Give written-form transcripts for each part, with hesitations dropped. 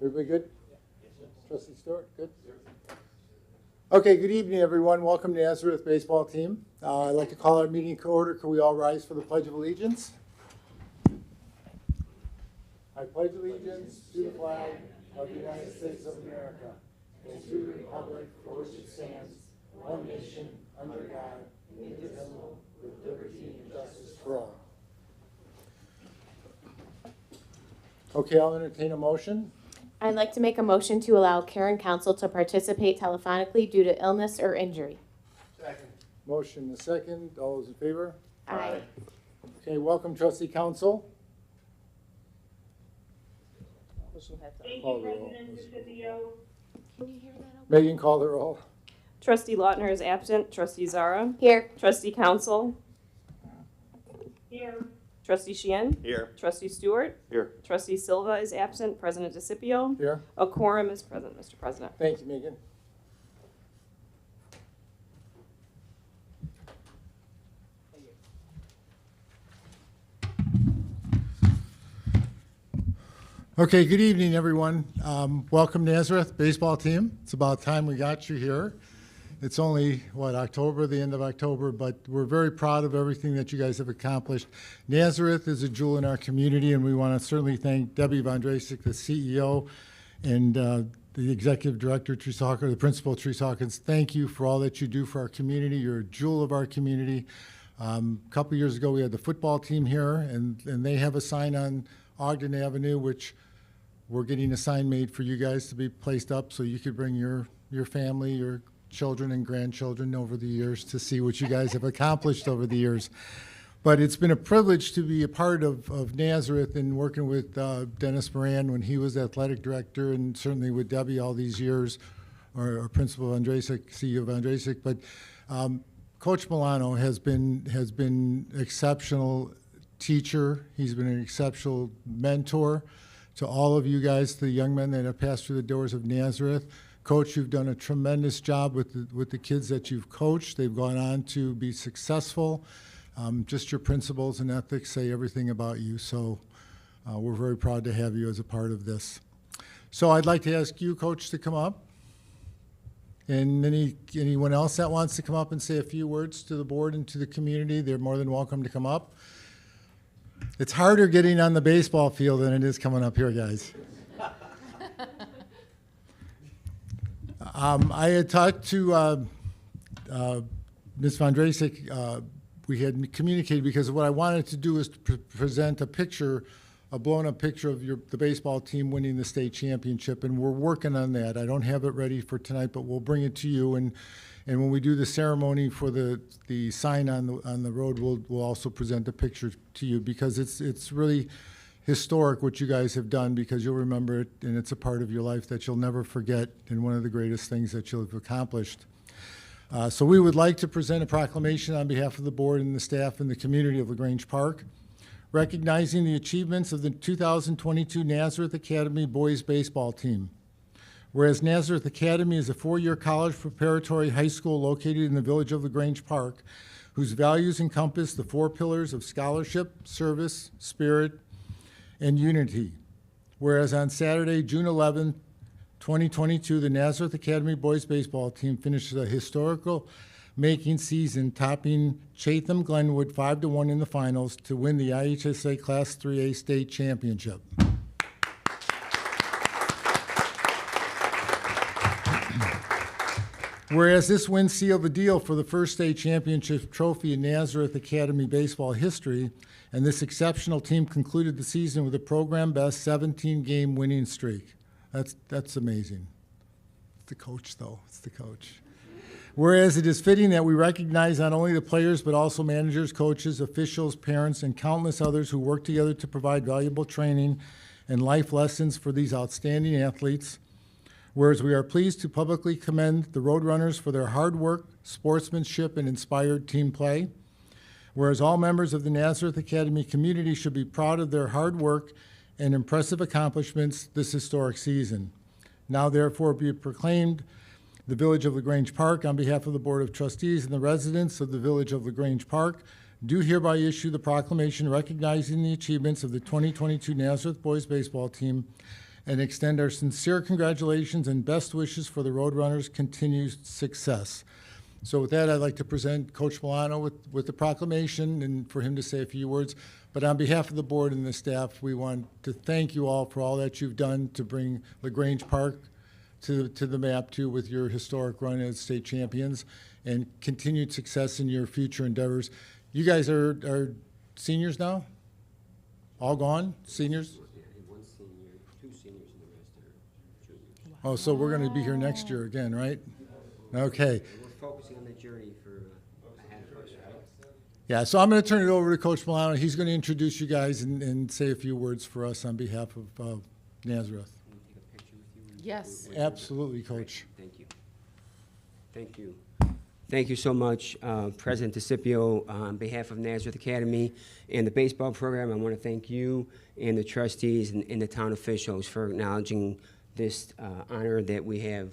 Everybody good? Trustee Stewart, good? Okay, good evening, everyone. Welcome to Nazareth baseball team. I'd like to call our meeting to order. Could we all rise for the Pledge of Allegiance? I pledge allegiance to the flag of the United States of America and to the republic for which it stands, one nation, under God, indivisible, with liberty and justice for all. Okay, I'll entertain a motion. I'd like to make a motion to allow Karen Council to participate telephonically due to illness or injury. Second. Motion and a second. All those in favor? Aye. Okay, welcome, Trustee Council. Thank Call you, the roll. President DeCipio. Can you hear that? Megan, call the roll. Trustee Lautner is absent. Trustee Zara. Here. Trustee Council. Here. Trustee Sheehan. Here. Trustee Stewart. Here. Trustee Silva is absent. President DeCipio. Here. A quorum is present, Mr. President. Thank you, Megan. Okay, good evening, everyone. Welcome, Nazareth baseball team. It's about time we got you here. It's only, October, the end of October, but we're very proud of everything that you guys have accomplished. Nazareth is a jewel in our community, and we want to certainly thank Debbie Vondrasek, the CEO, and the Executive Director, Teresa Hawkins, the Principal, Teresa Hawkins. Thank you for all that you do for our community. You're a jewel of our community. A couple years ago, we had the football team here, and they have a sign on Ogden Avenue, which we're getting a sign made for you guys to be placed up so you could bring your family, your children and grandchildren over the years to see what you guys have accomplished over the years. But it's been a privilege to be a part of Nazareth and working with Dennis Moran when he was athletic director, and certainly with Debbie all these years, or Principal Vondrasek, CEO Vondrasek. But Coach Milano has been exceptional teacher. He's been an exceptional mentor to all of you guys, the young men that have passed through the doors of Nazareth. Coach, you've done a tremendous job with the kids that you've coached. They've gone on to be successful. Just your principles and ethics say everything about you. So we're very proud to have you as a part of this. So I'd like to ask you, Coach, to come up. And anyone else that wants to come up and say a few words to the board and to the community, they're more than welcome to come up. It's harder getting on the baseball field than it is coming up here, guys. I had talked to Ms. Vondrasek. We had communicated because what I wanted to do is to present a picture, a blown-up picture of the baseball team winning the state championship, and we're working on that. I don't have it ready for tonight, but we'll bring it to you. And when we do the ceremony for the sign on the road, we'll also present the picture to you, because it's really historic what you guys have done, because you'll remember it, and it's a part of your life that you'll never forget, and one of the greatest things that you'll have accomplished. So we would like to present a proclamation on behalf of the board and the staff and the community of LaGrange Park, recognizing the achievements of the 2022 Nazareth Academy boys baseball team. Whereas Nazareth Academy is a 4-year college preparatory high school located in the village of LaGrange Park, whose values encompass the 4 pillars of scholarship, service, spirit, and unity. Whereas on Saturday, June 11, 2022, the Nazareth Academy boys baseball team finished a historical making season, topping Chatham Glenwood 5-1 in the finals to win the IHSA Class 3A state championship. Whereas this win sealed the deal for the first state championship trophy in Nazareth Academy baseball history, and this exceptional team concluded the season with a program best 17-game winning streak. That's amazing. It's the coach, though. It's the coach. Whereas it is fitting that we recognize not only the players, but also managers, coaches, officials, parents, and countless others who work together to provide valuable training and life lessons for these outstanding athletes. Whereas we are pleased to publicly commend the Roadrunners for their hard work, sportsmanship, and inspired team play. Whereas all members of the Nazareth Academy community should be proud of their hard work and impressive accomplishments this historic season. Now therefore be it proclaimed, the Village of LaGrange Park, on behalf of the Board of Trustees and the residents of the Village of LaGrange Park, do hereby issue the proclamation recognizing the achievements of the 2022 Nazareth Boys Baseball Team and extend our sincere congratulations and best wishes for the Roadrunners' continued success. So with that, I'd like to present Coach Milano with the proclamation and for him to say a few words. But on behalf of the board and the staff, we want to thank you all for all that you've done to bring LaGrange Park to the map too with your historic run as state champions and continued success in your future endeavors. You guys are seniors now? All gone? Seniors? One senior, 2 seniors, and the rest are juniors. Oh, so we're going to be here next year again, right? Okay. We're focusing on the journey for ahead of us, right? Yeah, so I'm going to turn it over to Coach Milano. He's going to introduce you guys and say a few words for us on behalf of Nazareth. Can we take a picture with you? Yes. Absolutely, Coach. Thank you. Thank you. Thank you so much, President DeCipio. On behalf of Nazareth Academy and the baseball program, I want to thank you and the trustees and the town officials for acknowledging this honor that we have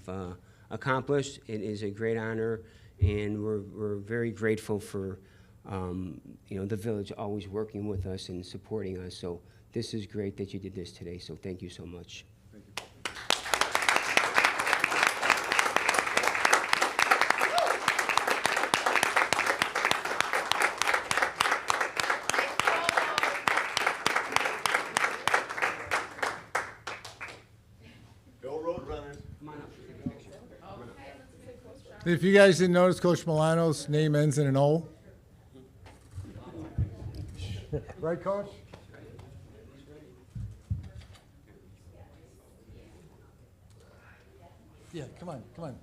accomplished. It is a great honor, and we're very grateful for the village always working with us and supporting us. So this is great that you did this today. So thank you so much. If you guys didn't notice, Coach Milano's name ends in an O. Right, Coach? Yeah, come on, come on.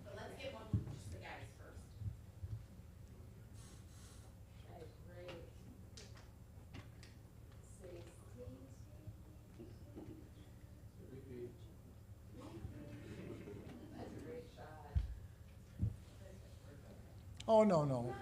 Oh, no, no.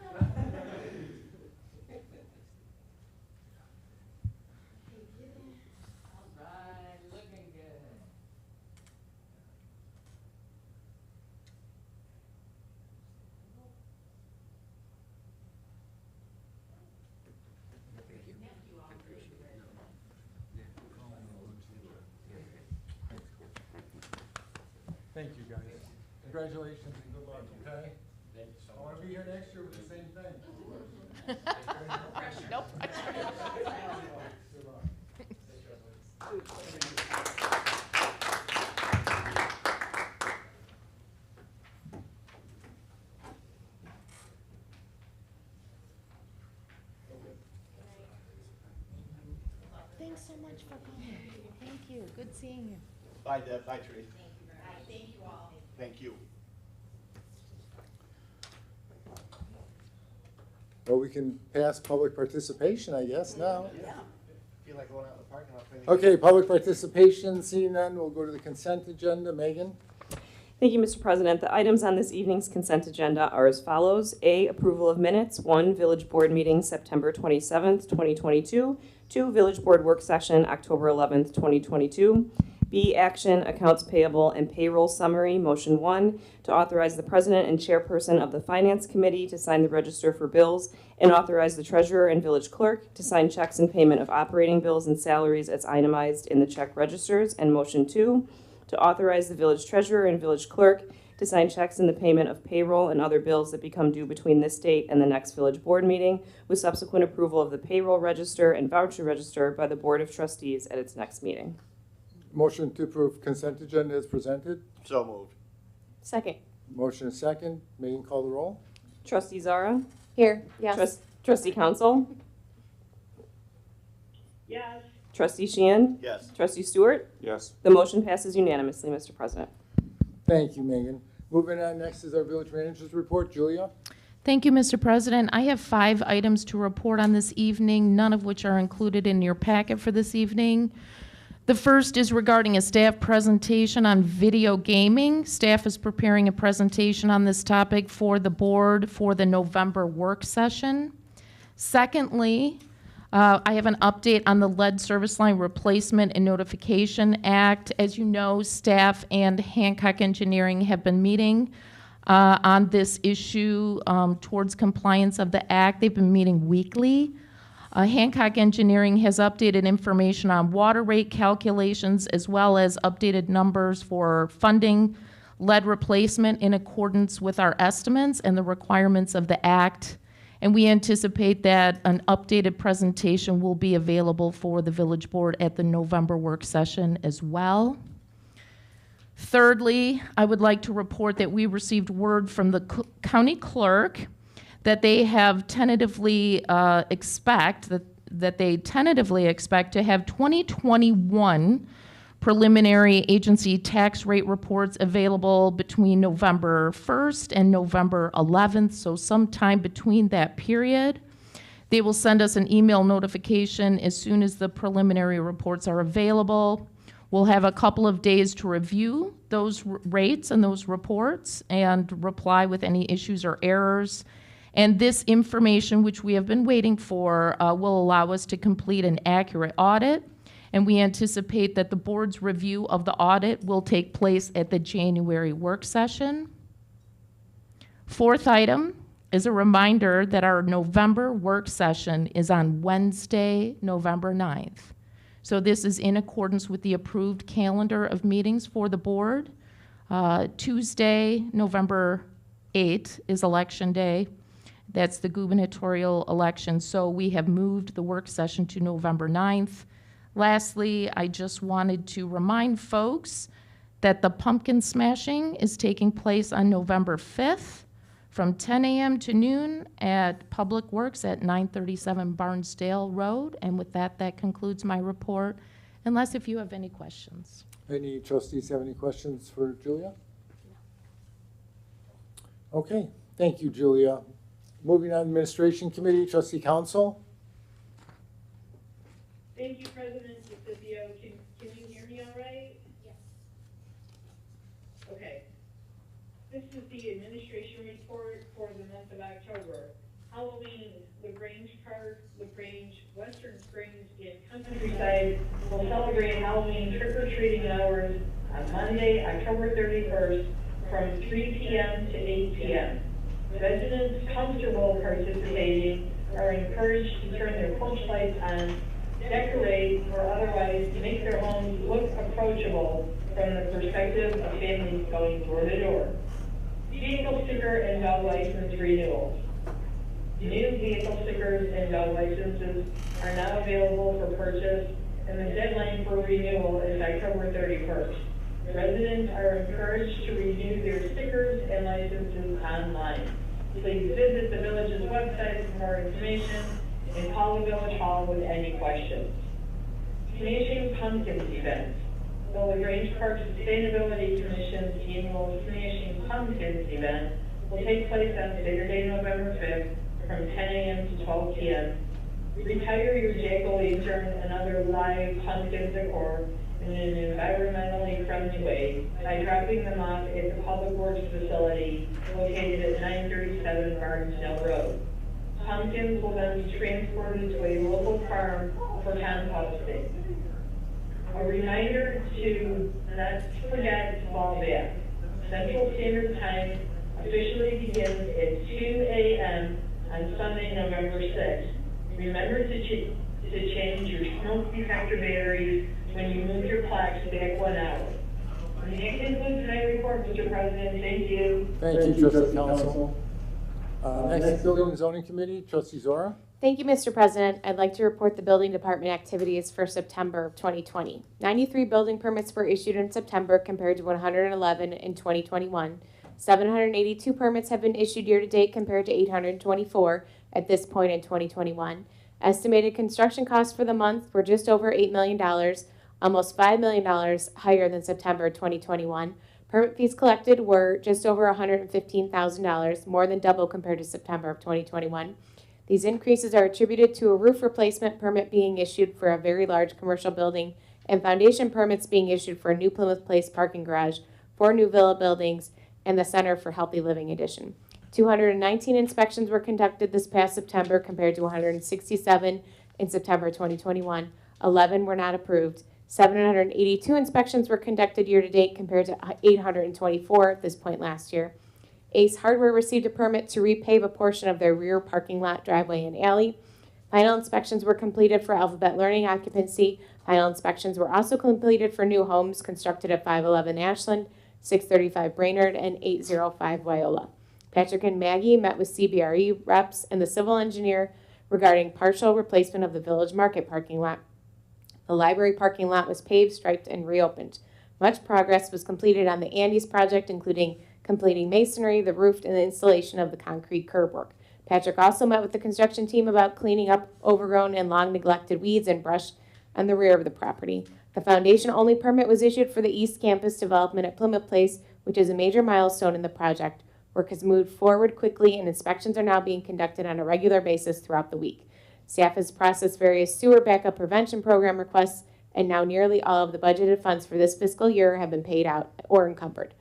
Thank you, guys. Congratulations and good luck, okay? Thank you so much. I want to be here next year with the same thing. No Thanks so much for coming. Thank you. Good seeing you. Bye, Deb. Bye, Tree. Thank you all. Thank you. Well, we can pass public participation, I guess, now. Yeah. Feel like going out in the parking lot. Okay, public participation, seeing none, we'll go to the consent agenda. Megan? Thank you, Mr. President. The items on this evening's consent agenda are as follows. A, approval of minutes. 1, Village Board meeting September 27th, 2022. 2, Village Board work session October 11th, 2022. B, action, accounts payable and payroll summary. Motion 1, to authorize the president and chairperson of the Finance Committee to sign the register for bills and authorize the treasurer and village clerk to sign checks and payment of operating bills and salaries as itemized in the check registers. And motion 2, to authorize the village treasurer and village clerk to sign checks in the payment of payroll and other bills that become due between this date and the next village board meeting, with subsequent approval of the payroll register and voucher register by the Board of Trustees at its next meeting. Motion to approve consent agenda is presented. So moved. Second. Motion is second. Megan, call the roll. Trustee Zara? Here, yes. Trustee Council? Yes. Trustee Sheehan? Yes. Trustee Stewart? Yes. The motion passes unanimously, Mr. President. Thank you, Megan. Moving on, next is our village manager's report. Julia? Thank you, Mr. President. I have 5 items to report on this evening, none of which are included in your packet for this evening. The first is regarding a staff presentation on video gaming. Staff is preparing a presentation on this topic for the board for the November work session. Secondly, I have an update on the lead service line replacement and notification act. As you know, staff and Hancock Engineering have been meeting on this issue towards compliance of the act. They've been meeting weekly. Hancock Engineering has updated information on water rate calculations as well as updated numbers for funding lead replacement in accordance with our estimates and the requirements of the Act. And we anticipate that an updated presentation will be available for the village board at the November work session as well. Thirdly, I would like to report that we received word from the county clerk that they have tentatively expect to have 2021 preliminary agency tax rate reports available between November 1st and November 11th, so sometime between that period. They will send us an email notification as soon as the preliminary reports are available. We'll have a couple of days to review those rates and those reports and reply with any issues or errors. And this information, which we have been waiting for, will allow us to complete an accurate audit. And we anticipate that the board's review of the audit will take place at the January work session. Fourth item is a reminder that our November work session is on Wednesday, November 9th. So this is in accordance with the approved calendar of meetings for the board. Tuesday, November 8th is election day. That's the gubernatorial election. So we have moved the work session to November 9th. Lastly, I just wanted to remind folks that the pumpkin smashing is taking place on November 5th from 10 a.m. to noon at Public Works at 937 Barnesdale Road. And with that, that concludes my report, unless if you have any questions. Any trustees have any questions for Julia? Okay, thank you, Julia. Moving on, Administration Committee, Trustee Council. Thank you, President DeCipio. Can you hear me all right? Yes. Okay. This is the administration report for the month of October. Halloween, Grange Park, Grange, Western Springs, and Countryside will celebrate Halloween trick-or-treating hours on Monday, October 31st from 3 p.m. to 8 p.m. Residents comfortable participating are encouraged to turn their porch lights on, decorate, or otherwise make their homes look approachable from the perspective of families going door to door. Vehicle sticker and dog license renewals. New vehicle stickers and dog licenses are now available for purchase, and the deadline for renewal is October 31st. Residents are encouraged to renew their stickers and licenses online. Please visit the village's website for more information and call the village hall with any questions. Smashing Pumpkins event. The Grange Park Sustainability Commission's annual Smashing Pumpkins event will take place on Saturday, November 5th from 10 a.m. to 12 p.m. Retire your jack-o'-lantern and other live pumpkin decor in an environmentally friendly way by dropping them off at the Public Works facility located at 937 Barnesdale Road. Pumpkins will then be transported to a local farm for composting. A reminder to not forget to fall back. Central Standard Time officially begins at 2 a.m. on Sunday, November 6th. Remember to change your smoke detector batteries when you move your clocks back 1 hour. And that concludes my report, Mr. President. Thank you. Thank you, Trustee Council. Next, Building and Zoning Committee, Trustee Zora. Thank you, Mr. President. I'd like to report the building department activities for September of 2020. 93 building permits were issued in September compared to 111 in 2021. 782 permits have been issued year-to-date compared to 824 at this point in 2021. Estimated construction costs for the month were just over $8 million, almost $5 million higher than September 2021. Permit fees collected were just over $115,000, more than double compared to September of 2021. These increases are attributed to a roof replacement permit being issued for a very large commercial building and foundation permits being issued for a new Plymouth Place parking garage, 4 new villa buildings, and the Center for Healthy Living addition. 219 inspections were conducted this past September compared to 167 in September 2021. 11 were not approved. 782 inspections were conducted year-to-date compared to 824 at this point last year. Ace Hardware received a permit to repave a portion of their rear parking lot, driveway, and alley. Final inspections were completed for Alphabet Learning occupancy. Final inspections were also completed for new homes constructed at 511 Ashland, 635 Brainerd, and 805 Wyola. Patrick and Maggie met with CBRE reps and the civil engineer regarding partial replacement of the Village Market parking lot. The library parking lot was paved, striped, and reopened. Much progress was completed on the Andes project, including completing masonry, the roof, and the installation of the concrete curb work. Patrick also met with the construction team about cleaning up overgrown and long neglected weeds and brush on the rear of the property. The foundation-only permit was issued for the East Campus development at Plymouth Place, which is a major milestone in the project. Work has moved forward quickly, and inspections are now being conducted on a regular basis throughout the week. Staff has processed various sewer backup prevention program requests, and now nearly all of the budgeted funds for this fiscal year have been paid out or encumbered.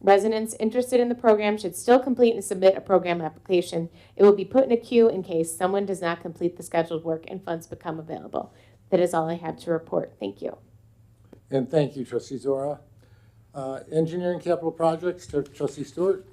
Residents interested in the program should still complete and submit a program application. It will be put in a queue in case someone does not complete the scheduled work and funds become available. That is all I have to report. Thank you. And thank you, Trustee Zora. Engineering capital projects, Trustee Stewart.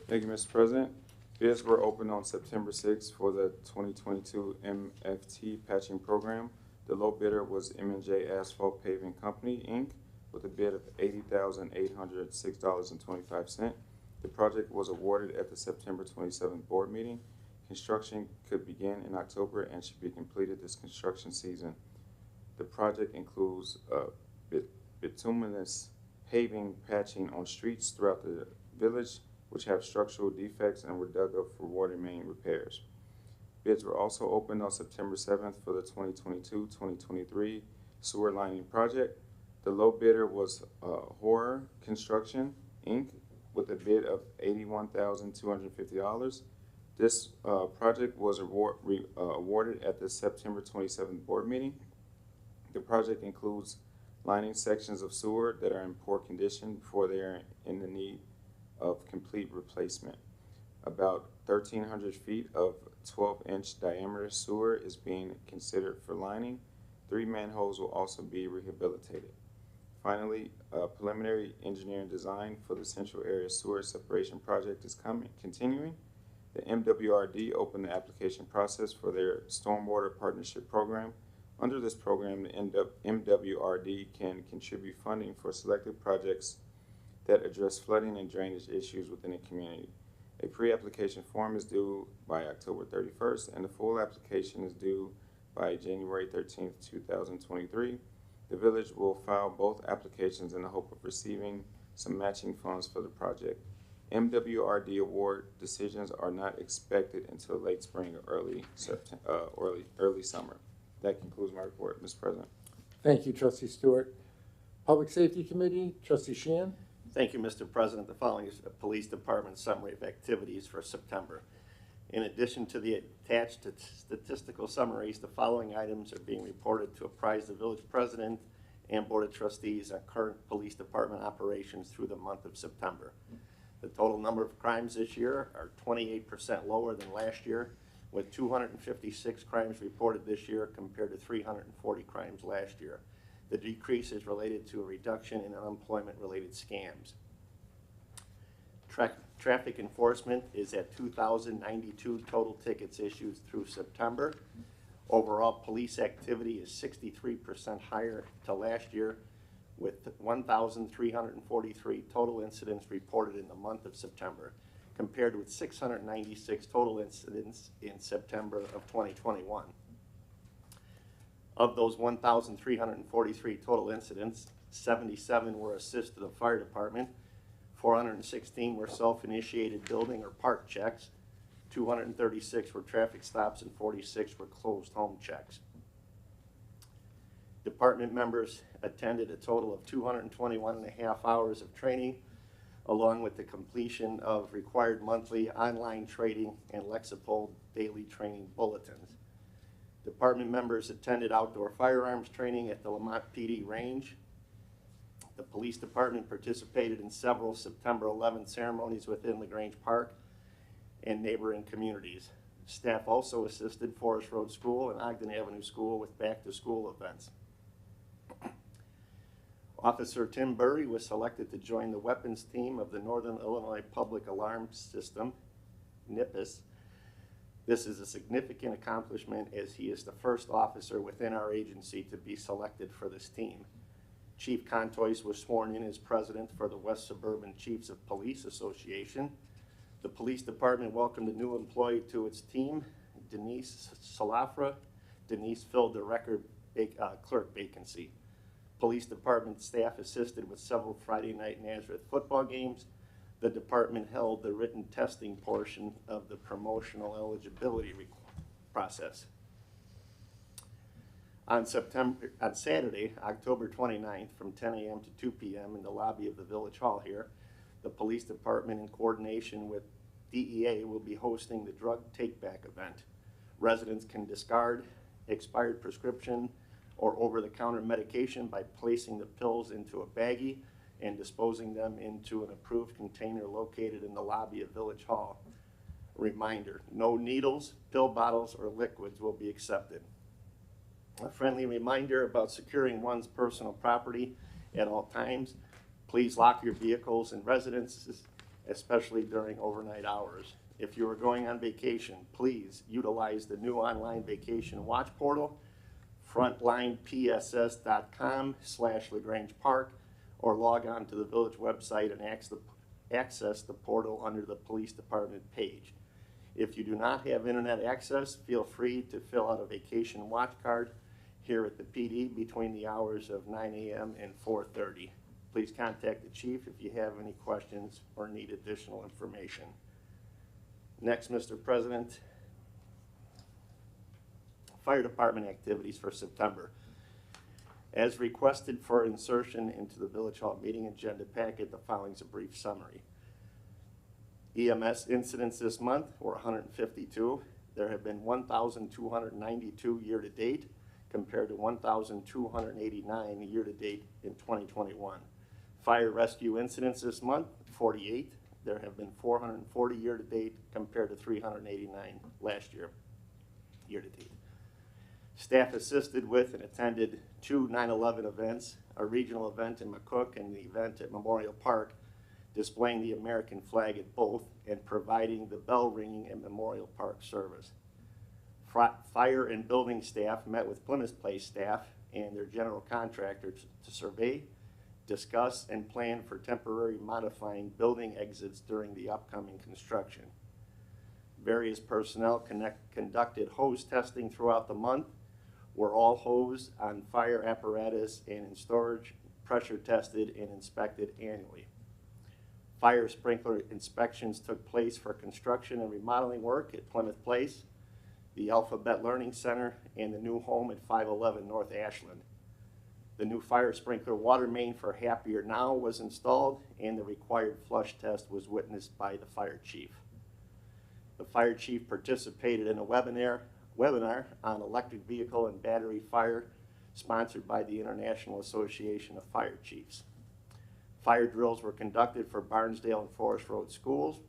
Thank you, Mr. President. Bids were opened on September 6th for the 2022 MFT patching program. The low bidder was M&J Asphalt Paving Company, Inc., with a bid of $80,806.25. The project was awarded at the September 27th board meeting. Construction could begin in October and should be completed this construction season. The project includes bituminous paving patching on streets throughout the village, which have structural defects and were dug up for water main repairs. Bids were also opened on September 7th for the 2022-2023 sewer lining project. The low bidder was Horror Construction, Inc., with a bid of $81,250. This project was awarded at the September 27th board meeting. The project includes lining sections of sewer that are in poor condition before they are in the need of complete replacement. About 1,300 feet of 12-inch diameter sewer is being considered for lining. 3 manholes will also be rehabilitated. Finally, preliminary engineering design for the Central Area Sewer Separation Project is continuing. The MWRD opened the application process for their Stormwater Partnership Program. Under this program, the MWRD can contribute funding for selected projects that address flooding and drainage issues within a community. A pre-application form is due by October 31st, and the full application is due by January 13th, 2023. The village will file both applications in the hope of receiving some matching funds for the project. MWRD award decisions are not expected until late spring or early summer. That concludes my report, Mr. President. Thank you, Trustee Stewart. Public Safety Committee, Trustee Sheehan. Thank you, Mr. President. The following is a Police Department summary of activities for September. In addition to the attached statistical summaries, the following items are being reported to apprise the village president and board of trustees on current police department operations through the month of September. The total number of crimes this year are 28% lower than last year, with 256 crimes reported this year compared to 340 crimes last year. The decrease is related to a reduction in unemployment-related scams. Traffic enforcement is at 2,092 total tickets issued through September. Overall, police activity is 63% higher to last year, with 1,343 total incidents reported in the month of September, compared with 696 total incidents in September of 2021. Of those 1,343 total incidents, 77 were assist to the fire department, 416 were self-initiated building or park checks, 236 were traffic stops, and 46 were closed home checks. Department members attended a total of 221.5 hours of training, along with the completion of required monthly online training and Lexipol daily training bulletins. Department members attended outdoor firearms training at the Lamont PD range. The police department participated in several September 11th ceremonies within the Grange Park and neighboring communities. Staff also assisted Forest Road School and Ogden Avenue School with back-to-school events. Officer Tim Burry was selected to join the weapons team of the Northern Illinois Public Alarm System, NIPIS. This is a significant accomplishment as he is the first officer within our agency to be selected for this team. Chief Contois was sworn in as president for the West Suburban Chiefs of Police Association. The police department welcomed a new employee to its team, Denise Salafra. Denise filled the record clerk vacancy. Police department staff assisted with several Friday night Nazareth football games. The department held the written testing portion of the promotional eligibility process. On Saturday, October 29th, from 10 a.m. to 2 p.m. in the lobby of the Village Hall here, the police department, in coordination with DEA, will be hosting the drug take-back event. Residents can discard expired prescription or over-the-counter medication by placing the pills into a baggie and disposing them into an approved container located in the lobby of Village Hall. Reminder, no needles, pill bottles, or liquids will be accepted. A friendly reminder about securing one's personal property at all times. Please lock your vehicles and residences, especially during overnight hours. If you are going on vacation, please utilize the new online vacation watch portal, frontlinepss.com/LaGrange Park, or log on to the village website and access the portal under the police department page. If you do not have internet access, feel free to fill out a vacation watch card here at the PD between the hours of 9 a.m. and 4:30. Please contact the chief if you have any questions or need additional information. Next, Mr. President, fire department activities for September. As requested for insertion into the Village Hall meeting agenda packet, the following is a brief summary. EMS incidents this month were 152. There have been 1,292 year-to-date compared to 1,289 year-to-date in 2021. Fire rescue incidents this month, 48. There have been 440 year-to-date compared to 389 last year, year-to-date. Staff assisted with and attended 2 9/11 events, a regional event in McCook and the event at Memorial Park, displaying the American flag at both and providing the bell ringing at Memorial Park service. Fire and building staff met with Plymouth Place staff and their general contractors to survey, discuss, and plan for temporary modifying building exits during the upcoming construction. Various personnel conducted hose testing throughout the month, were all hose on fire apparatus and in storage pressure tested and inspected annually. Fire sprinkler inspections took place for construction and remodeling work at Plymouth Place, the Alphabet Learning Center, and the new home at 511 North Ashland. The new fire sprinkler water main for Happier Now was installed, and the required flush test was witnessed by the fire chief. The fire chief participated in a webinar on electric vehicle and battery fire, sponsored by the International Association of Fire Chiefs. Fire drills were conducted for Barnesdale and Forest Road schools.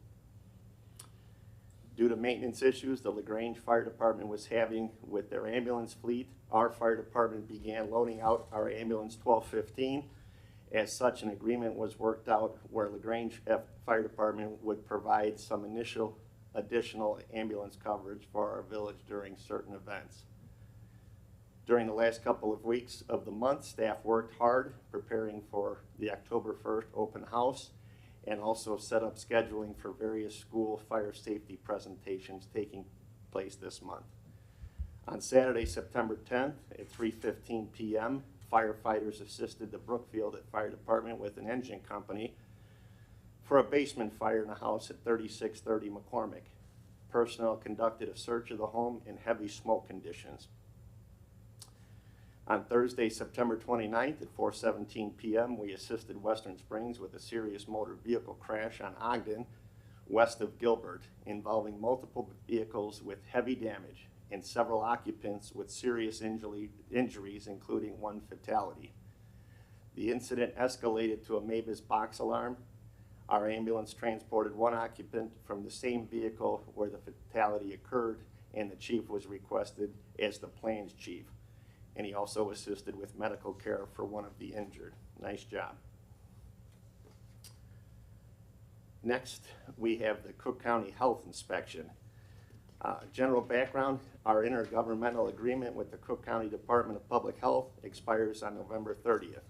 Due to maintenance issues the LaGrange Fire Department was having with their ambulance fleet, our fire department began loaning out our ambulance 1215. As such, an agreement was worked out where LaGrange Fire Department would provide some additional ambulance coverage for our village during certain events. During the last couple of weeks of the month, staff worked hard preparing for the October 1st open house and also set up scheduling for various school fire safety presentations taking place this month. On Saturday, September 10th at 3:15 p.m., firefighters assisted the Brookfield Fire Department with an engine company for a basement fire in a house at 3630 McCormick. Personnel conducted a search of the home in heavy smoke conditions. On Thursday, September 29th at 4:17 p.m., we assisted Western Springs with a serious motor vehicle crash on Ogden, west of Gilbert, involving multiple vehicles with heavy damage and several occupants with serious injuries, including one fatality. The incident escalated to a Mavis box alarm. Our ambulance transported one occupant from the same vehicle where the fatality occurred, and the chief was requested as the plans chief. And he also assisted with medical care for one of the injured. Nice job. Next, we have the Cook County Health Inspection. General background, our intergovernmental agreement with the Cook County Department of Public Health expires on November 30th.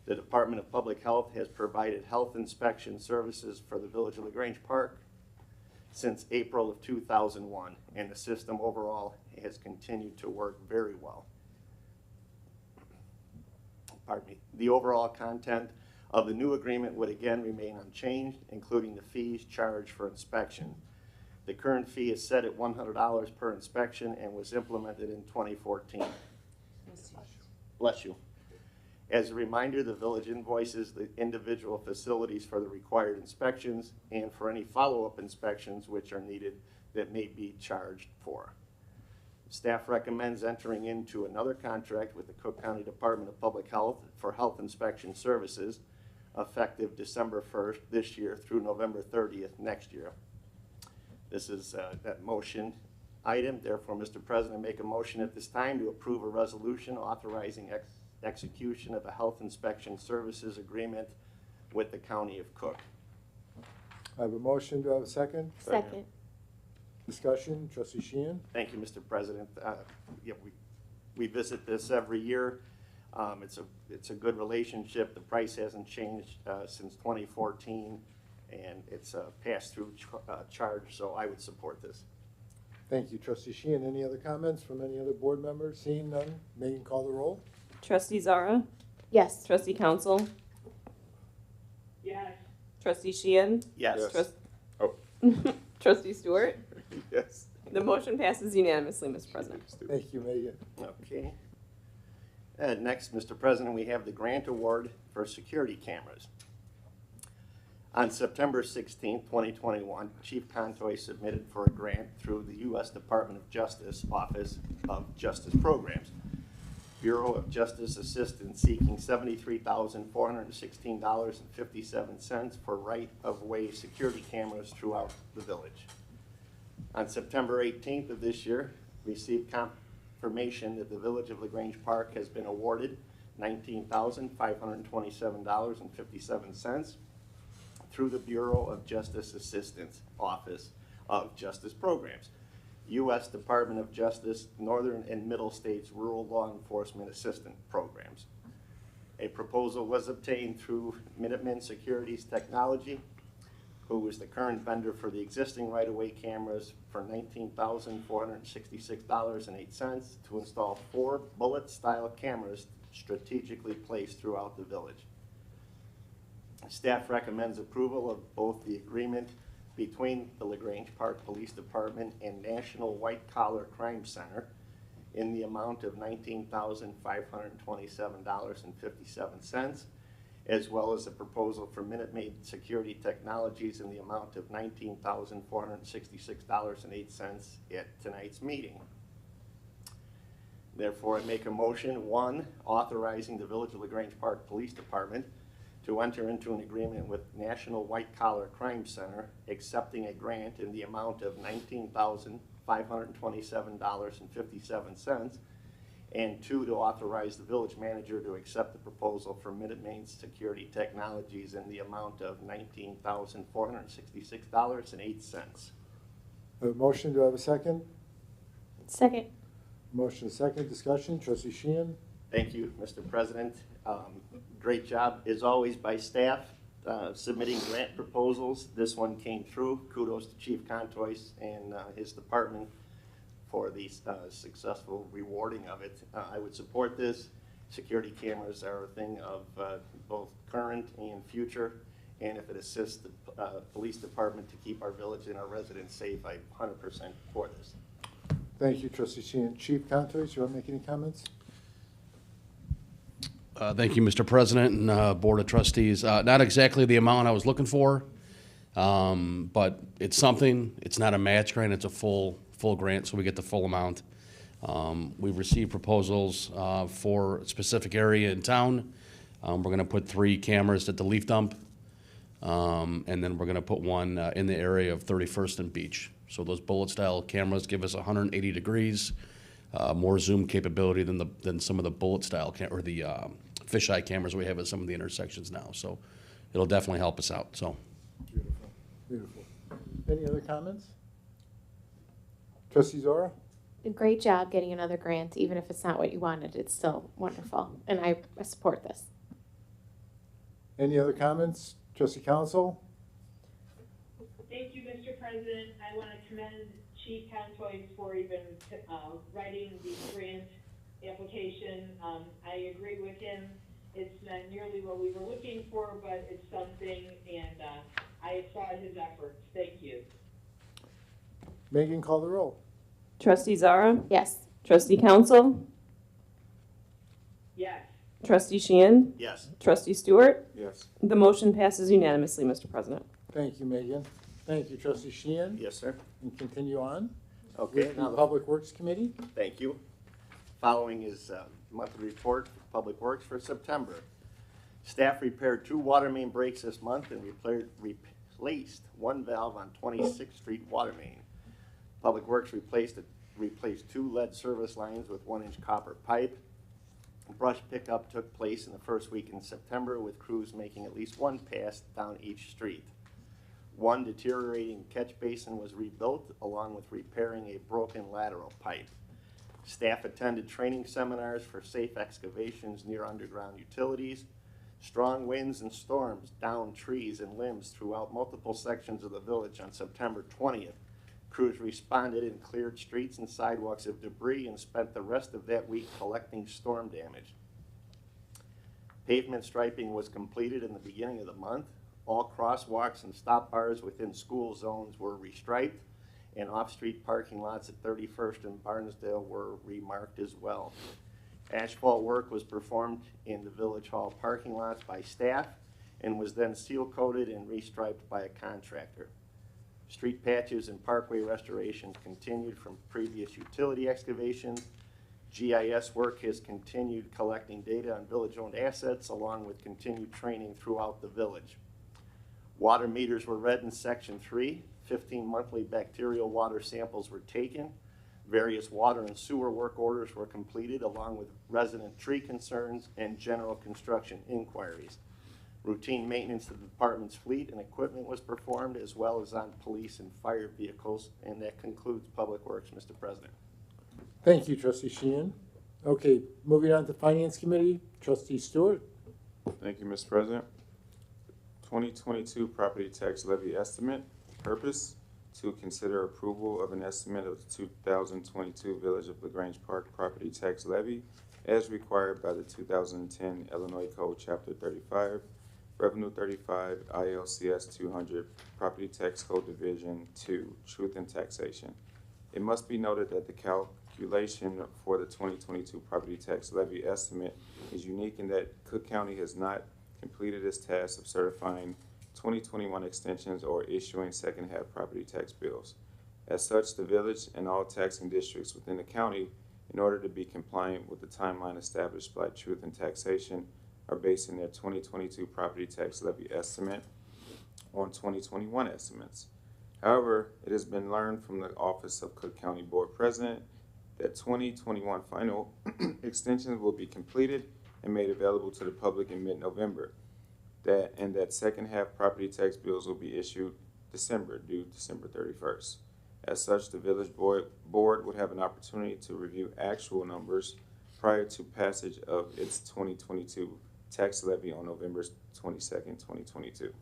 The Department of Public Health has provided health inspection services for the Village of LaGrange Park since April of 2001, and the system overall has continued to work very well. Pardon me. The overall content of the new agreement would again remain unchanged, including the fees charged for inspection. The current fee is set at $100 per inspection and was implemented in 2014. Bless you. As a reminder, the village invoices the individual facilities for the required inspections and for any follow-up inspections which are needed that may be charged for. Staff recommends entering into another contract with the Cook County Department of Public Health for health inspection services effective December 1st this year through November 30th next year. This is that motion item. Therefore, Mr. President, make a motion at this time to approve a resolution authorizing execution of a health inspection services agreement with the County of Cook. I have a motion. Do I have a second? Second. Discussion, trustee Sheehan? Thank you, Mr. President. Yeah, we visit this every year. It's a good relationship. The price hasn't changed since 2014, and it's a pass-through charge, so I would support this. Thank you, trustee Sheehan. Any other comments from any other board members? Seeing none, Megan, call the roll. Trustee Zara? Yes. Trustee Council? Yes. Trustee Sheehan? Yes. Trustee Stewart? Yes. The motion passes unanimously, Mr. President. Thank you, Megan. Okay. Next, Mr. President, we have the grant award for security cameras. On September 16, 2021, Chief Contoy submitted for a grant through the U.S. Department of Justice Office of Justice Programs. Bureau of Justice Assistance seeking $73,416.57 for right-of-way security cameras throughout the village. On September 18th of this year, received confirmation that the Village of LaGrange Park has been awarded $19,527.57 through the Bureau of Justice Assistance Office of Justice Programs, U.S. Department of Justice, Northern and Middle States Rural Law Enforcement Assistance Programs. A proposal was obtained through Minuteman Securities Technology, who is the current vendor for the existing right-of-way cameras for $19,466.08 to install 4 bullet-style cameras strategically placed throughout the village. Staff recommends approval of both the agreement between the LaGrange Park Police Department and National White Collar Crime Center in the amount of $19,527.57, as well as a proposal for Minute Maid Security Technologies in the amount of $19,466.08 at tonight's meeting. Therefore, I make a motion, 1, authorizing the Village of LaGrange Park Police Department to enter into an agreement with National White Collar Crime Center, accepting a grant in the amount of $19,527.57, and 2, to authorize the village manager to accept the proposal for Minute Maid Security Technologies in the amount of $19,466.08. A motion, do I have a second? Second. Motion second, discussion, trustee Sheehan? Thank you, Mr. President. Great job, as always, by staff submitting grant proposals. This one came through. Kudos to Chief Contois and his department for the successful rewarding of it. I would support this. Security cameras are a thing of both current and future, and if it assists the police department to keep our village and our residents safe, I'm 100% for this. Thank you, trustee Sheehan. Chief Contois, you want to make any comments? Thank you, Mr. President and Board of Trustees. Not exactly the amount I was looking for, but it's something. It's not a match grant, it's a full grant, so we get the full amount. We've received proposals for a specific area in town. We're going to put 3 cameras at the leaf dump, and then we're going to put one in the area of 31st and Beach. So those bullet-style cameras give us 180 degrees, more zoom capability than some of the bullet-style or the fisheye cameras we have at some of the intersections now. So it'll definitely help us out. So Beautiful, beautiful. Any other comments? Trustee Zora? Great job getting another grant, even if it's not what you wanted. It's still wonderful, and I support this. Any other comments? Trustee Council? Thank you, Mr. President. I want to commend Chief Contois for even writing the grant application. I agree with him. It's not nearly what we were looking for, but it's something, and I applaud his efforts. Thank you. Megan, call the roll. Trustee Zara? Yes. Trustee Council? Yes. Trustee Sheehan? Yes. Trustee Stewart? Yes. The motion passes unanimously, Mr. President. Thank you, Megan. Thank you, Trustee Sheehan. Yes, sir. And continue on Okay, with the now, Public Works Committee. thank you. Following is monthly report for Public Works for September. Staff repaired 2 water main breaks this month and replaced 1 valve on 26th Street water main. Public Works replaced 2 lead service lines with 1-inch copper pipe. Brush pickup took place in the first week in September, with crews making at least 1 pass down each street. 1 deteriorating catch basin was rebuilt, along with repairing a broken lateral pipe. Staff attended training seminars for safe excavations near underground utilities. Strong winds and storms downed trees and limbs throughout multiple sections of the village on September 20th. Crews responded and cleared streets and sidewalks of debris and spent the rest of that week collecting storm damage. Pavement striping was completed in the beginning of the month. All crosswalks and stop bars within school zones were restriped, and off-street parking lots at 31st and Barnesdale were remarked as well. Asphalt work was performed in the Village Hall parking lots by staff and was then seal-coated and restriped by a contractor. Street patches and parkway restorations continued from previous utility excavations. GIS work has continued collecting data on village-owned assets, along with continued training throughout the village. Water meters were read in Section 3. 15 monthly bacterial water samples were taken. Various water and sewer work orders were completed, along with resident tree concerns and general construction inquiries. Routine maintenance of the department's fleet and equipment was performed, as well as on police and fire vehicles. And that concludes Public Works, Mr. President. Thank you, Trustee Sheehan. Okay, moving on to Finance Committee, Trustee Stewart. Thank you, Mr. President. 2022 property tax levy estimate. Purpose: to consider approval of an estimate of the 2022 Village of LaGrange Park property tax levy as required by the 2010 Illinois Code Chapter 35, Revenue 35, ILCS 200, Property Tax Code Division 2, Truth in Taxation. It must be noted that the calculation for the 2022 property tax levy estimate is unique in that Cook County has not completed its task of certifying 2021 extensions or issuing second half property tax bills. As such, the village and all taxing districts within the county, in order to be compliant with the timeline established by Truth in Taxation, are basing their 2022 property tax levy estimate on 2021 estimates. However, it has been learned from the Office of Cook County Board President that 2021 final extensions will be completed and made available to the public in mid-November. That second half property tax bills will be issued due December 31st. As such, the village board would have an opportunity to review actual numbers prior to passage of its 2022 tax levy on November 22nd, 2022.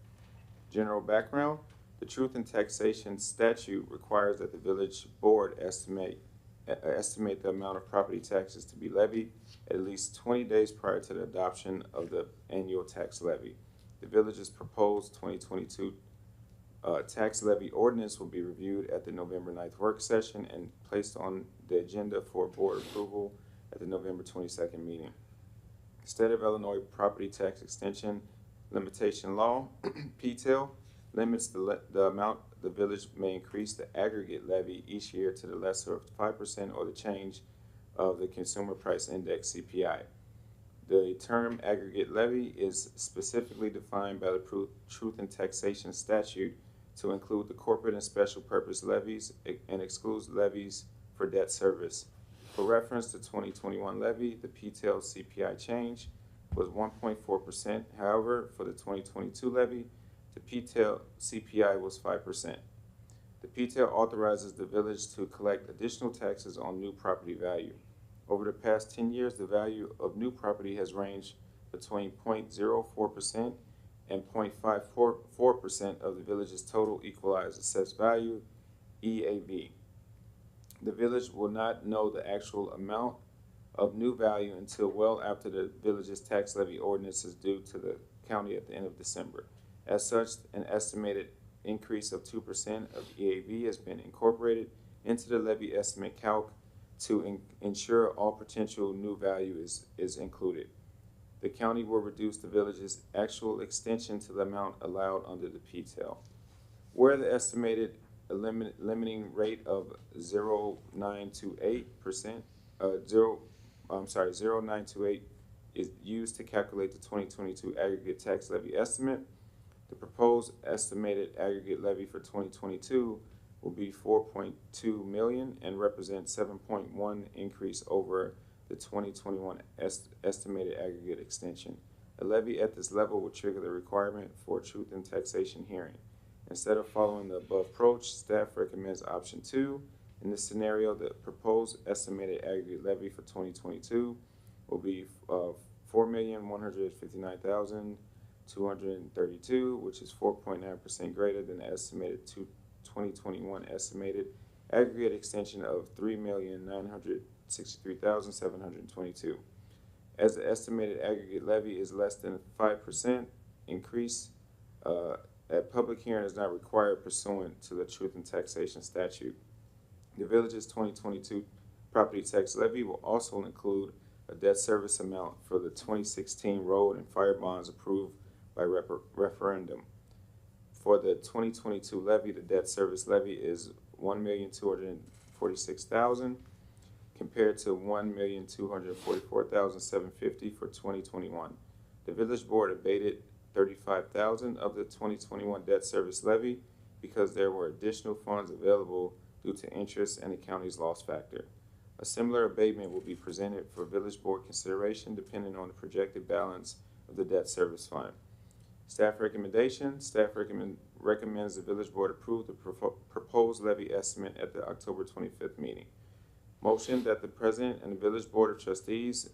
General background: the Truth in Taxation statute requires that the village board estimate the amount of property taxes to be levied at least 20 days prior to the adoption of the annual tax levy. The village's proposed 2022 tax levy ordinance will be reviewed at the November 9th work session and placed on the agenda for board approval at the November 22nd meeting. State of Illinois Property Tax Extension Limitation Law, PTEL, limits the amount the village may increase the aggregate levy each year to the lesser of 5% or the change of the Consumer Price Index, CPI. The term aggregate levy is specifically defined by the Truth in Taxation statute to include the corporate and special purpose levies and excludes levies for debt service. For reference, the 2021 levy, the PTEL CPI change was 1.4%. However, for the 2022 levy, the PTEL CPI was 5%. The PTAL authorizes the village to collect additional taxes on new property value. Over the past 10 years, the value of new property has ranged between 0.04% and 0.544% of the village's total equalized assessed value, EAV. The village will not know the actual amount of new value until well after the village's tax levy ordinance is due to the county at the end of December. As such, an estimated increase of 2% of EAV has been incorporated into the levy estimate calc to ensure all potential new value is included. The county will reduce the village's actual extension to the amount allowed under the PTAL. Where the estimated limiting rate of 0.928%, 0.928 is used to calculate the 2022 aggregate tax levy estimate, the proposed estimated aggregate levy for 2022 will be 4.2 million and represent 7.1 increase over the 2021 estimated aggregate extension. A levy at this level will trigger the requirement for a truth in taxation hearing. Instead of following the above approach, staff recommends option 2. In this scenario, the proposed estimated aggregate levy for 2022 will be 4,159,232, which is 4.9% greater than the estimated 2021 estimated aggregate extension of 3,963,722. As the estimated aggregate levy is less than 5% increase, a public hearing is not required pursuant to the Truth in Taxation statute. The village's 2022 property tax levy will also include a debt service amount for the 2016 road and fire bonds approved by referendum. For the 2022 levy, the debt service levy is $1,246,000 compared to $1,244,750 for 2021. The village board abated $35,000 of the 2021 debt service levy because there were additional funds available due to interest and the county's loss factor. A similar abatement will be presented for village board consideration depending on the projected balance of the debt service fund. Staff recommendation, staff recommends the village board approve the proposed levy estimate at the October 25th meeting. Motion that the president and the village board of trustees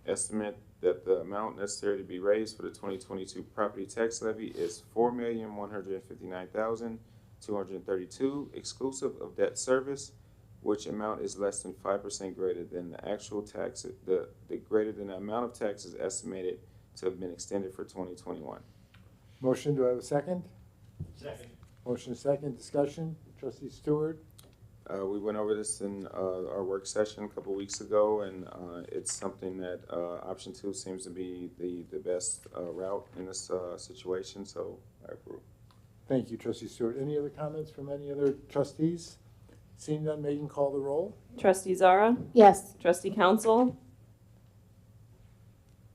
estimate that the amount necessary to be raised for the 2022 property tax levy is $4,159,232 exclusive of debt service, which amount is less than 5% greater than the actual tax, the greater than the amount of taxes estimated to have been extended for 2021. Motion, do I have a second? Second. Motion second, discussion. Trustee Stewart? We went over this in our work session a couple weeks ago, and it's something that option 2 seems to be the best route in this situation, so I approve. Thank you, Trustee Stewart. Any other comments from any other trustees? Seeing none, Megan, call the roll. Trustee Zara? Yes. Trustee Council?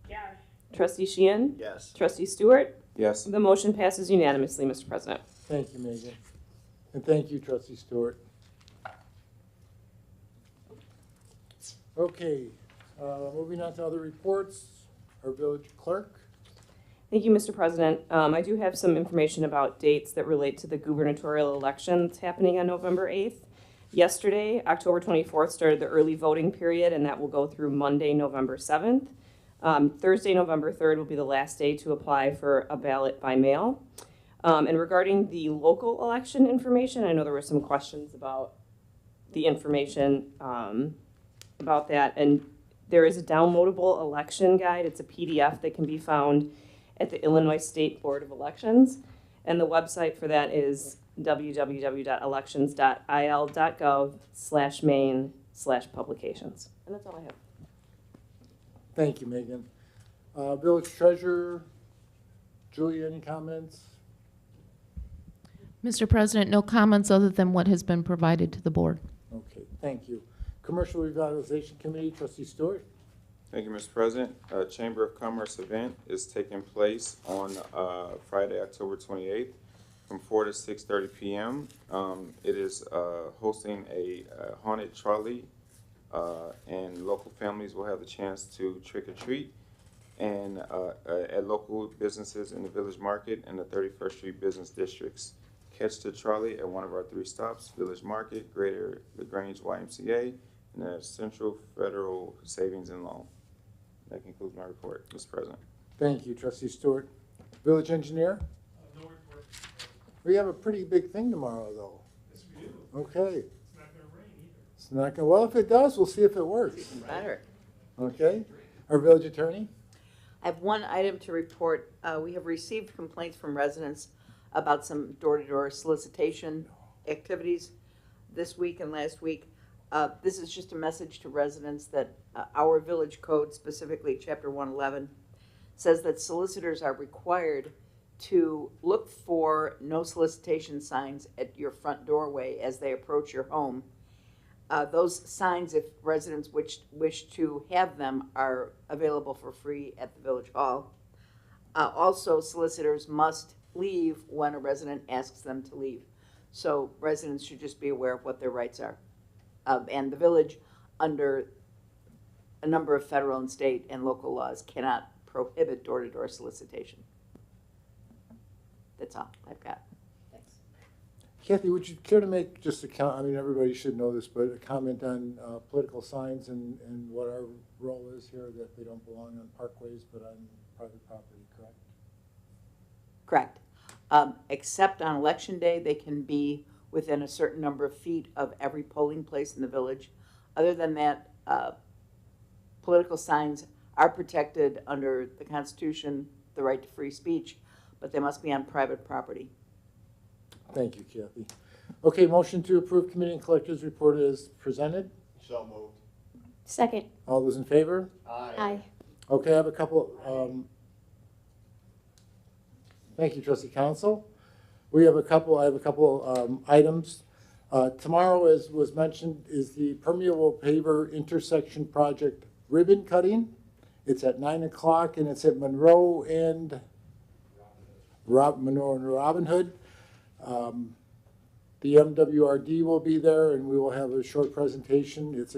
Yes. Trustee Sheehan? Yes. Trustee Stewart? Yes. The motion passes unanimously, Mr. President. Thank you, Megan. And thank you, Trustee Stewart. Okay, moving on to other reports. Our village clerk. Thank you, Mr. President. I do have some information about dates that relate to the gubernatorial election that's happening on November 8th. Yesterday, October 24th, started the early voting period, and that will go through Monday, November 7th. Thursday, November 3rd will be the last day to apply for a ballot by mail. And regarding the local election information, I know there were some questions about the information about that. And there is a downloadable election guide. It's a PDF that can be found at the Illinois State Board of Elections. And the website for that is www.elections.il.gov/main/publications. And that's all I have. Thank you, Megan. Village treasurer, Julie, any comments? Mr. President, no comments other than what has been provided to the board. Okay, thank you. Commercial Revitalization Committee, Trustee Stewart. Thank you, Mr. President. Chamber of Commerce event is taking place on Friday, October 28th from 4 to 6:30 p.m. It is hosting a haunted trolley, and local families will have the chance to trick or treat and at local businesses in the Village Market and the 31st Street Business Districts. Catch the Trolley at one of our 3 stops, Village Market, Greater the Grange YMCA, and the Central Federal Savings and Loan. That concludes my report, Mr. President. Thank you, trustee Stewart. Village engineer? No report. We have a pretty big thing tomorrow, though. Yes, we do. Okay. It's not gonna rain either. It's not gonna, well, if it does, we'll see if it works. Better. Okay. Our village attorney? I have one item to report. We have received complaints from residents about some door-to-door solicitation activities this week and last week. This is just a message to residents that our village code, specifically Chapter 111, says that solicitors are required to look for no solicitation signs at your front doorway as they approach your home. Those signs, if residents wish to have them, are available for free at the village hall. Also, solicitors must leave when a resident asks them to leave. So residents should just be aware of what their rights are. And the village, under a number of federal and state and local laws, cannot prohibit door-to-door solicitation. That's all I've got. Thanks. Kathy, would you care to make just a comment? I mean, everybody should know this, but a comment on political signs and what our role is here, that they don't belong on parkways but on private property, correct? Correct. Except on election day, they can be within a certain number of feet of every polling place in the village. Other than that, political signs are protected under the Constitution, the right to free speech, but they must be on private property. Thank you, Kathy. Okay, motion to approve committee and collectors report is presented. So moved. Second. All those in favor? Aye. Okay, I have a couple, thank you, trustee council. I have a couple items. Tomorrow, as was mentioned, is the permeable paver intersection project ribbon cutting. It's at 9 o'clock and it's at Monroe and Robin Hood. The MWRD will be there and we will have a short presentation. It's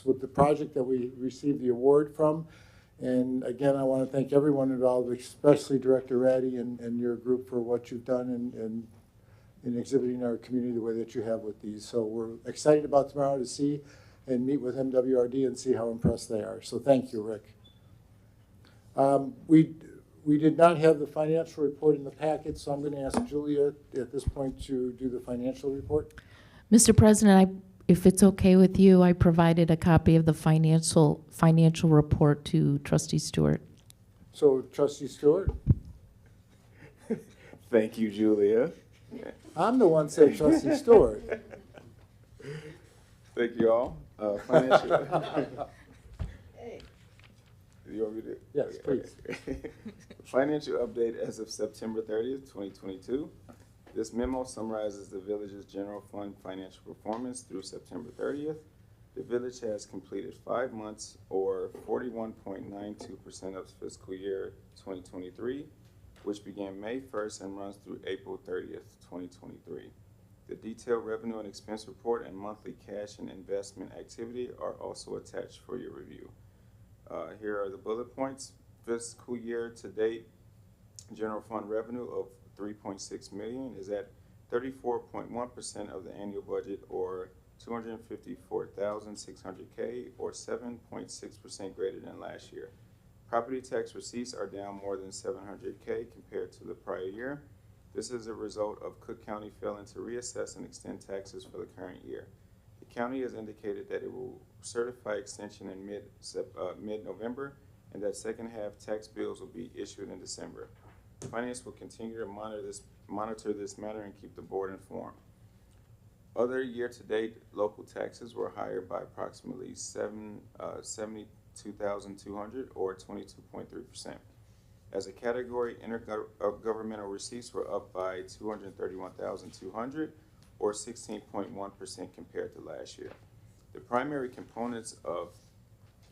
with the project that we received the award from. And again, I want to thank everyone involved, especially Director Ratty and your group for what you've done and in exhibiting our community the way that you have with these. So we're excited about tomorrow to see and meet with MWRD and see how impressed they are. So thank you, Rick. We did not have the financial report in the packet, so I'm going to ask Julia at this point to do the financial report. Mr. President, if it's okay with you, I provided a copy of the financial report to Trustee Stewart. So Trustee Stewart? Thank you, Julia. I'm the one saying Trustee Stewart. Thank you all. Financial. You want me to? Yes, please. Financial update as of September 30th, 2022. This memo summarizes the village's general fund financial performance through September 30th. The village has completed 5 months, or 41.92% of fiscal year 2023, which began May 1st and runs through April 30th, 2023. The detailed revenue and expense report and monthly cash and investment activity are also attached for your review. Here are the bullet points. Fiscal year to date, general fund revenue of $3.6 million is at 34.1% of the annual budget, or $254,600K, or 7.6% greater than last year. Property tax receipts are down more than $700K compared to the prior year. This is a result of Cook County failing to reassess and extend taxes for the current year. The county has indicated that it will certify extension in mid-November, and that second half tax bills will be issued in December. Finance will continue to monitor this matter and keep the board informed. Other year-to-date local taxes were higher by approximately $72,200, or 22.3%. As a category, intergovernmental receipts were up by $231,200, or 16.1% compared to last year. The primary components of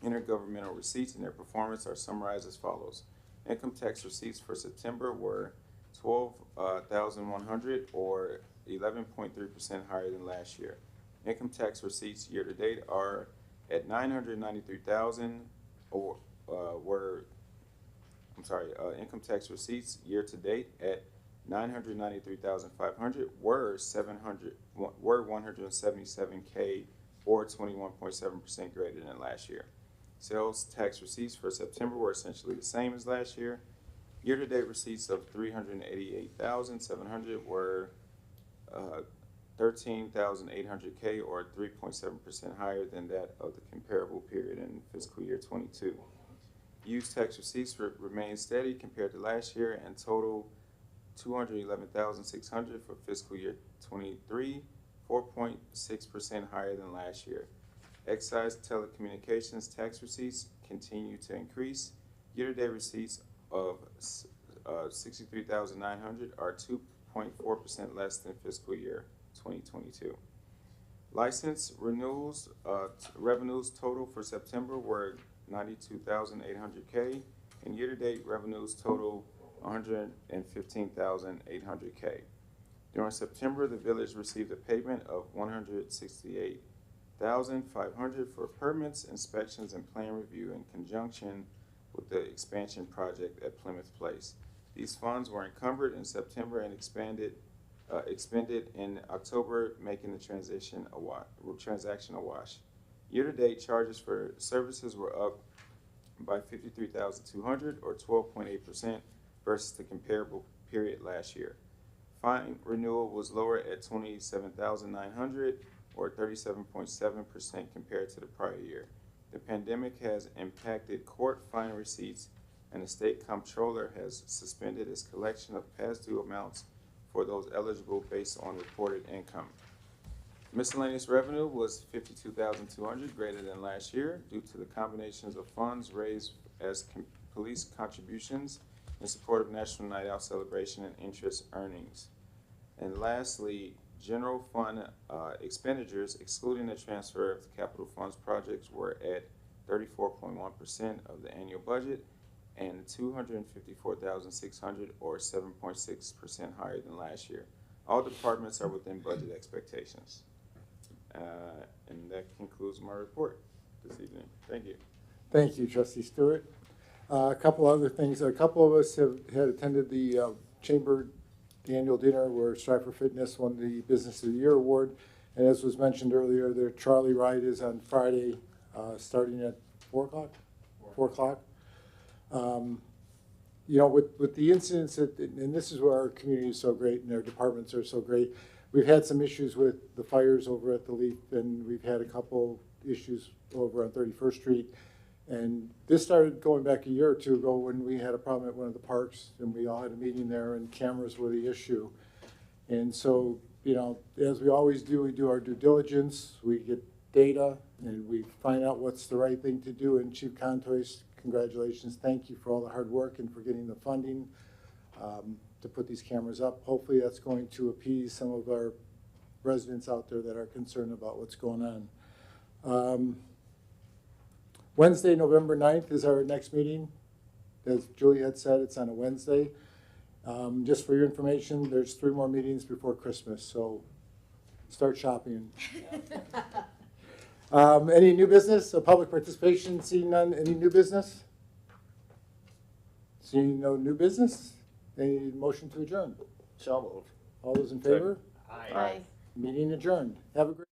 intergovernmental receipts and their performance are summarized as follows. Income tax receipts for September were $12,100, or 11.3% higher than last year. Income tax receipts year to date are at $993,000, income tax receipts year to date at $993,500 were 177K or 21.7% greater than last year. Sales tax receipts for September were essentially the same as last year. Year-to-date receipts of $388,700 were 13,800K or 3.7% higher than that of the comparable period in fiscal year 22. Used tax receipts remain steady compared to last year and total $211,600 for fiscal year 23, 4.6% higher than last year. Excise telecommunications tax receipts continue to increase. Year-to-date receipts of $63,900 are 2.4% less than fiscal year 2022. License renewals revenues total for September were $92,800K, and year-to-date revenues total $115,800K. During September, the village received a payment of $168,500 for permits, inspections, and plan review in conjunction with the expansion project at Plymouth Place. These funds were encumbered in September and expended in October, making the transaction a wash. Year-to-date charges for services were up by $53,200 or 12.8% versus the comparable period last year. Fine renewal was lower at $27,900 or 37.7% compared to the prior year. The pandemic has impacted court fine receipts, and the state comptroller has suspended its collection of past due amounts for those eligible based on reported income. Miscellaneous revenue was $52,200 greater than last year due to the combinations of funds raised as police contributions in support of National Night Out celebration and interest earnings. And lastly, general fund expenditures, excluding the transfer of capital funds projects, were at 34.1% of the annual budget and $254,600 or 7.6% higher than last year. All departments are within budget expectations. And that concludes my report this evening. Thank you. Thank you, Trustee Stewart. A couple other things. A couple of us had attended the Chamber annual dinner where Strive for Fitness won the Business of the Year award. And as was mentioned earlier, their Charlie Ride is on Friday, starting at 4 o'clock? 4 o'clock. You know, with the incidents, and this is where our community is so great and our departments are so great, we've had some issues with the fires over at the Leaf, and we've had a couple issues over on 31st Street. And this started going back a year or two ago when we had a problem at one of the parks, and we all had a meeting there, and cameras were the issue. And so, you know, as we always do, we do our due diligence, we get data, and we find out what's the right thing to do. And Chief Contois, congratulations. Thank you for all the hard work and for getting the funding to put these cameras up. Hopefully that's going to appease some of our residents out there that are concerned about what's going on. Wednesday, November 9th is our next meeting. As Julie had said, it's on a Wednesday. Just for your information, there's 3 more meetings before Christmas, so start shopping. Any new business? Public participation? Seeing none. Any new business? Seeing no new business? Any motion to adjourn? So moved. All those in favor? Aye. Meeting adjourned. Have a great